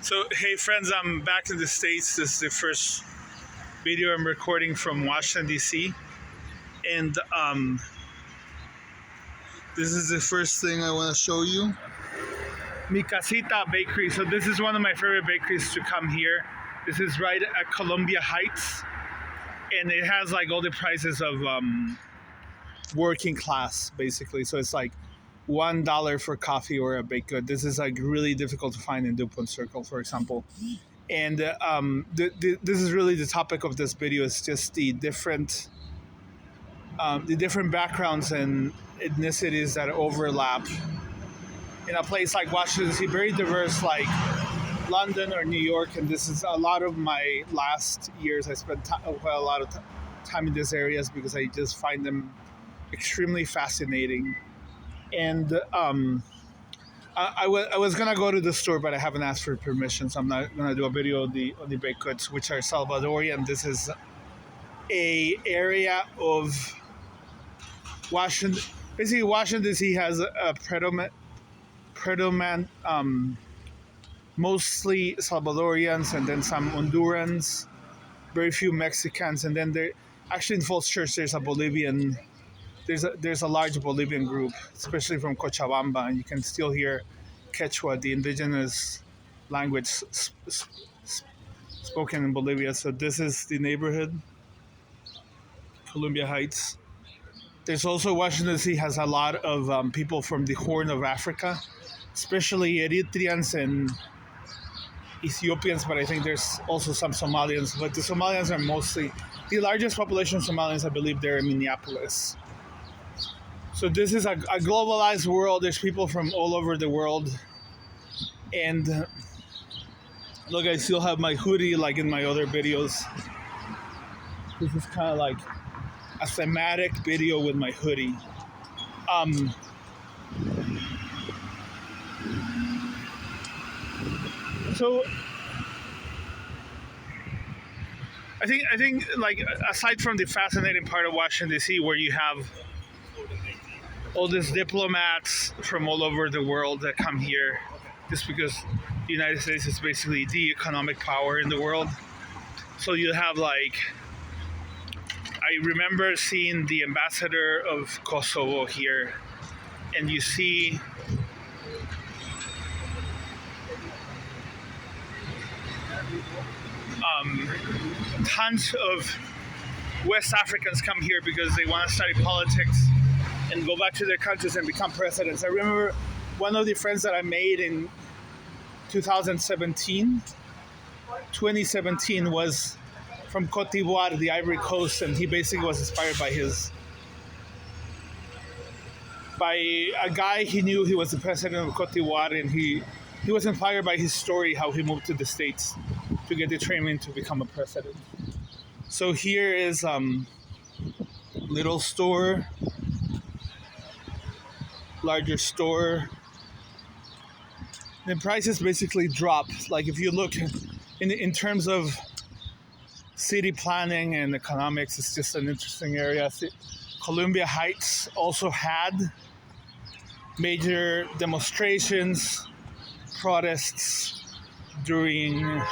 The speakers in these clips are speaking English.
So, hey friends, I'm back in the States. This is the first video I'm recording from Washington, D.C. And this is the first thing I want to show you. Mi Casita Bakery. So, this is one of my favorite bakeries to come here. This is right at Columbia Heights. And it has like all the prices of working class, basically. So, it's like $1 for coffee or a baked good. This is like really difficult to find in DuPont Circle, for example. And this is really the topic of this video. Is just the different backgrounds and ethnicities that overlap in a place like Washington D.C. Very diverse, like London or New York. And this is a lot of my last years. I spent a lot of time in these areas because I just find them extremely fascinating. And I was gonna go to the store, but I haven't asked for permission, so I'm not gonna do a video on the baked goods, which are Salvadorian. This is a area of Washington. Basically, Washington D.C. has a predominant, mostly Salvadorians, and then some Hondurans, very few Mexicans, and then there actually in Falls Church there's a Bolivian. There's a large Bolivian group, especially from Cochabamba, and you can still hear Quechua, the indigenous language spoken in Bolivia. So this is the neighborhood, Columbia Heights. There's also Washington D.C. has a lot of people from the Horn of Africa, especially Eritreans and Ethiopians, but I think there's also some Somalians. But the Somalians are mostly, the largest population of Somalians, I believe they're in Minneapolis. So this is a globalized world. There's people from all over the world. And look, I still have my hoodie like in my other videos. This is kind of like a thematic video with my hoodie. So I think like aside from the fascinating part of Washington D.C. where you have all these diplomats from all over the world that come here just because the United States is basically the economic power in the world. So you have like, I remember seeing the ambassador of Kosovo here, and you see tons of West Africans come here because they want to study politics and go back to their countries and become presidents. I remember one of the friends that I made in 2017 was from Cote d'Ivoire, the Ivory Coast, and he basically was inspired by a guy he knew. He was the president of Cote d'Ivoire, and he was inspired by his story, how he moved to the States to get the training to become a president. So here is little store, larger store. The prices basically drop. Like if you look in terms of city planning and economics, it's just an interesting area. Columbia Heights also had major demonstrations, protests during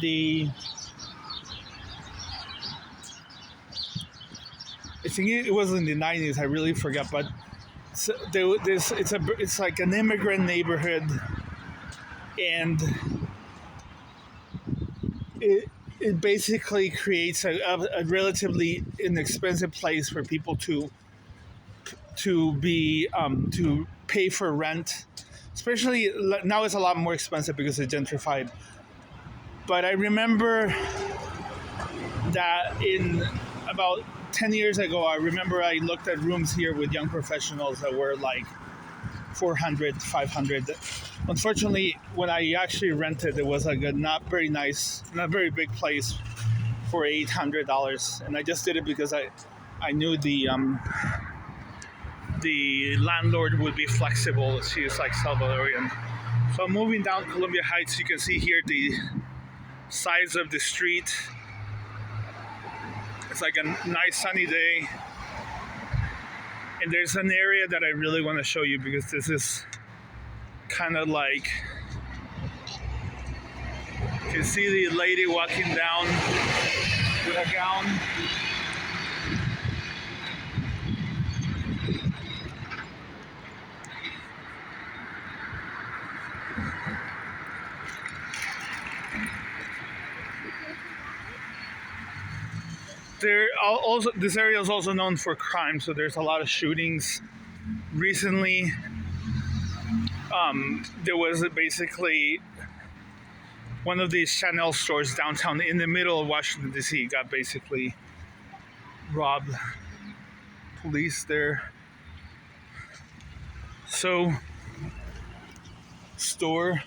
the, I think it was in the 90s, I really forgot, but it's like an immigrant neighborhood, and it basically creates a relatively inexpensive place for people to pay for rent. Especially now, it's a lot more expensive because it's gentrified. But I remember that in about 10 years ago, I remember I looked at rooms here with young professionals that were like $400, $500. Unfortunately, when I actually rented, it was like a not very big place for $800. And I just did it because I knew the landlord would be flexible. She is like Salvadorian. So I'm moving down Columbia Heights. You can see here the size of the street. It's like a nice sunny day. And there's an area that I really want to show you because this is kind of like You can see the lady walking down with a gown. Also, this area is also known for crime, so there's a lot of shootings. Recently, there was basically one of these Chanel stores downtown in the middle of Washington, D.C. got basically robbed. Police there. So, store.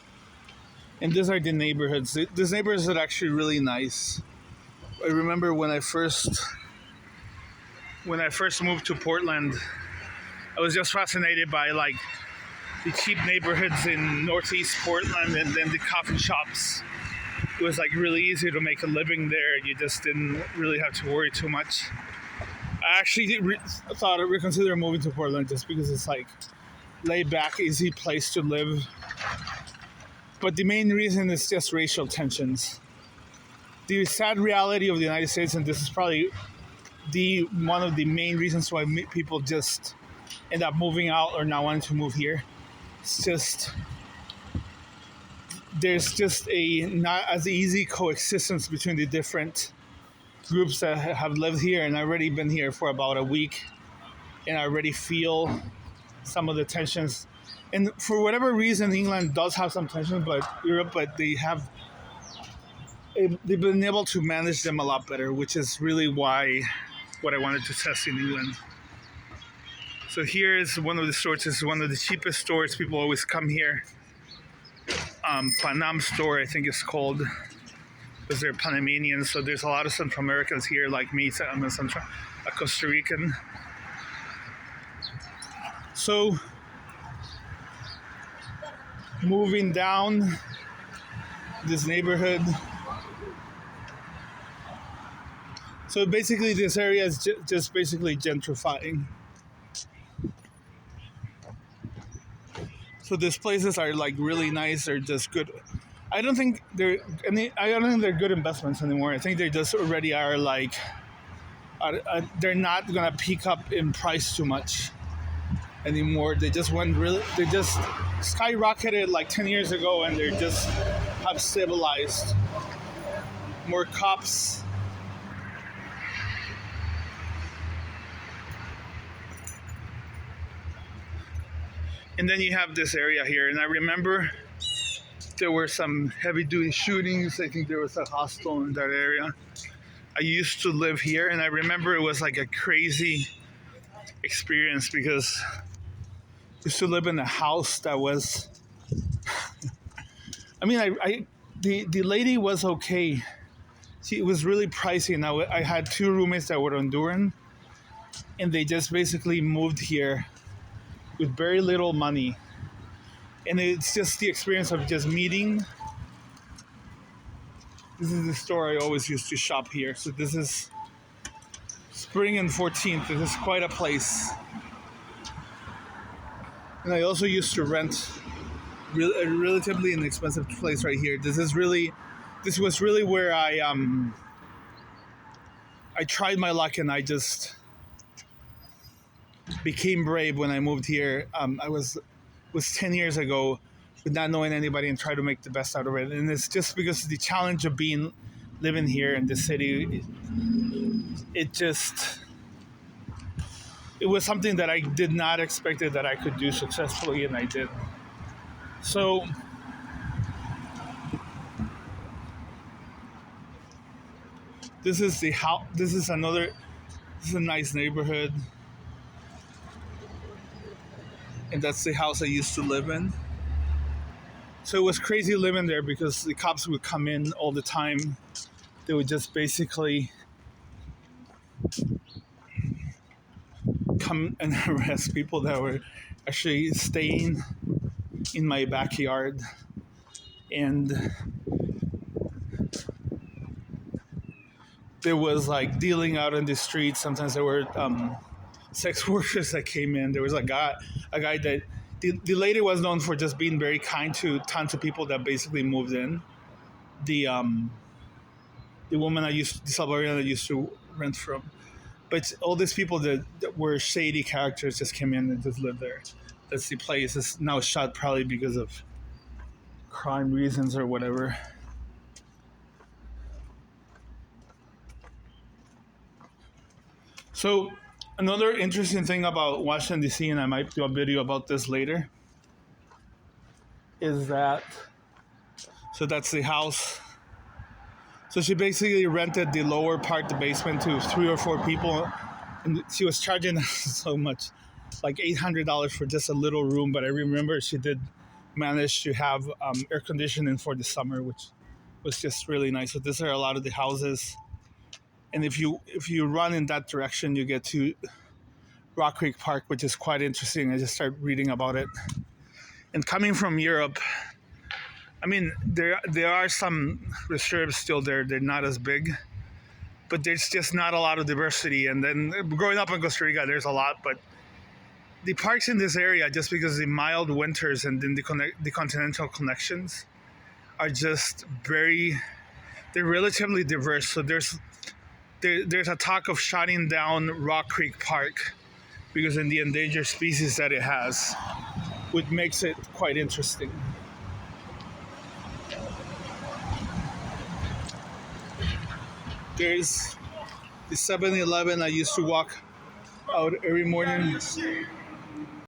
And these are the neighborhoods. These neighborhoods are actually really nice. I remember when I first moved to Portland, I was just fascinated by like the cheap neighborhoods in Northeast Portland, and then the coffee shops. It was like really easy to make a living there. You just didn't really have to worry too much. I actually thought I'd reconsider moving to Portland just because it's like laid back, easy place to live. But the main reason is just racial tensions. The sad reality of the United States, and this is probably one of the main reasons why people just end up moving out or not wanting to move here. It's just there's just a not as easy coexistence between the different groups that have lived here, and I've already been here for about a week, and I already feel some of the tensions. And for whatever reason, England does have some tensions, but they've been able to manage them a lot better, which is really what I wanted to test in England. So here is one of the stores. This is one of the cheapest stores. People always come here. Panam store, I think it's called, because they're Panamanians. So there's a lot of Central Americans here, like me. I'm a Costa Rican. So moving down this neighborhood. So basically this area is just basically gentrifying. So these places are like really nice. They're just good. I don't think they're good investments anymore. I think they just already are like, they're not gonna peak up in price too much anymore. They just skyrocketed like 10 years ago, and they just have stabilized. More cops. And then you have this area here, and I remember there were some heavy-duty shootings. I think there was a hostel in that area. I used to live here, and I remember it was like a crazy experience because I used to live in a house that was. I mean, the lady was okay. It was really pricey. Now I had 2 roommates that were Honduran, and they just basically moved here with very little money. And it's just the experience of just meeting. This is the store I always used to shop here. So this is Spring and 14th. This is quite a place. And I also used to rent a relatively inexpensive place right here. This was really where I tried my luck, and I just became brave when I moved here. I was 10 years ago, with not knowing anybody, and try to make the best out of it. And it's just because of the challenge of living here in the city. It was something that I did not expect that I could do successfully, and I did. So this is the house. This is a nice neighborhood. And that's the house I used to live in. So it was crazy living there because the cops would come in all the time. They would just basically come and arrest people that were actually staying in my backyard. And there was like dealing out in the streets. Sometimes there were sex workers that came in. There was a guy that the lady was known for just being very kind to tons of people that basically moved in. the woman the Salvadorian I used to rent from. But all these people that were shady characters just came in and just lived there. That's the place. It's now shut probably because of crime reasons or whatever. So another interesting thing about Washington D.C., and I might do a video about this later, is that so that's the house. So she basically rented the lower part, the basement, to 3 or 4 people, and she was charging so much, like $800 for just a little room. But I remember she did manage to have air conditioning for the summer, which was just really nice. So these are a lot of the houses, and if you run in that direction, you get to Rock Creek Park, which is quite interesting. I just started reading about it, and coming from Europe. I mean, there are some reserves still there. They're not as big, but there's just not a lot of diversity. And then growing up in Costa Rica, there's a lot. But the parks in this area, just because of the mild winters and then the continental connections, are just they're relatively diverse. So there's a talk of shutting down Rock Creek Park because of the endangered species that it has, which makes it quite interesting. There's the 7-Eleven I used to walk out every morning.